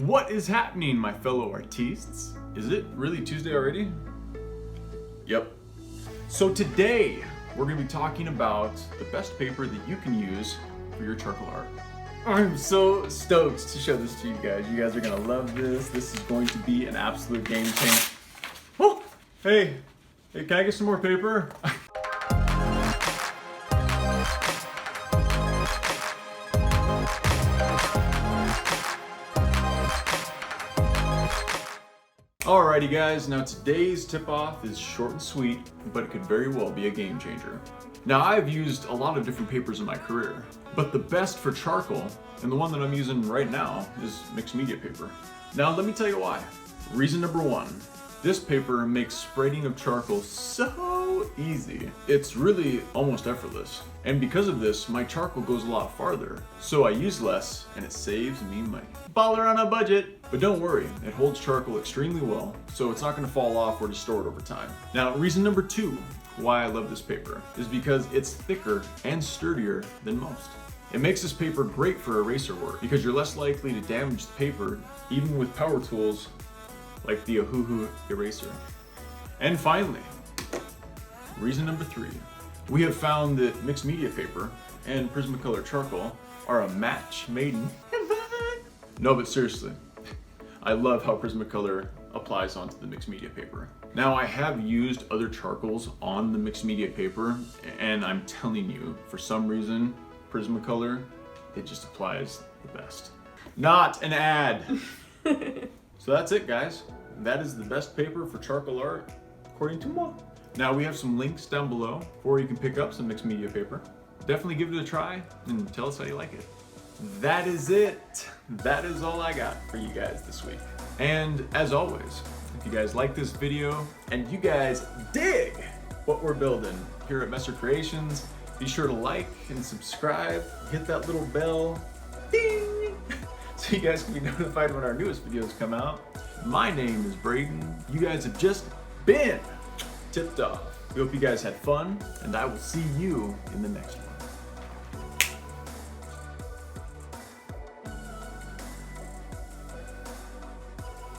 What is happening, my fellow artistes? Is it really Tuesday already? Yep. So today, we're gonna be talking about the best paper that you can use for your charcoal art. I'm so stoked to show this to you guys. You guys are gonna love this. This is going to be an absolute game changer. Oh, hey, can I get some more paper? Alrighty guys, now today's tip-off is short and sweet, but it could very well be a game changer. Now I've used a lot of different papers in my career, but the best for charcoal, and the one that I'm using right now, is mixed media paper. Now let me tell you why. Reason number one, this paper makes spreading of charcoal so easy. It's really almost effortless. And because of this, my charcoal goes a lot farther, so I use less and it saves me money. Baller on a budget! But don't worry, it holds charcoal extremely well, so it's not gonna fall off or distort over time. Now, reason number two why I love this paper is because it's thicker and sturdier than most. It makes this paper great for eraser work because you're less likely to damage the paper even with power tools like the Ohuhu eraser. And finally, reason number three, we have found that mixed media paper and Prismacolor charcoal are a match made in heaven. No, but seriously, I love how Prismacolor applies onto the mixed media paper. Now I have used other charcoals on the mixed media paper, and I'm telling you, for some reason, Prismacolor, it just applies the best. Not an ad. So that's it, guys. That is the best paper for charcoal art, according to moi. Now we have some links down below where you can pick up some mixed media paper. Definitely give it a try and tell us how you like it. That is it. That is all I got for you guys this week. And as always, if you guys like this video and you guys dig what we're building here at Messer Creations, be sure to like and subscribe, hit that little bell, ding, so you guys can be notified when our newest videos come out. My name is Braden. You guys have just been tipped off. We hope you guys had fun, and I will see you in the next one.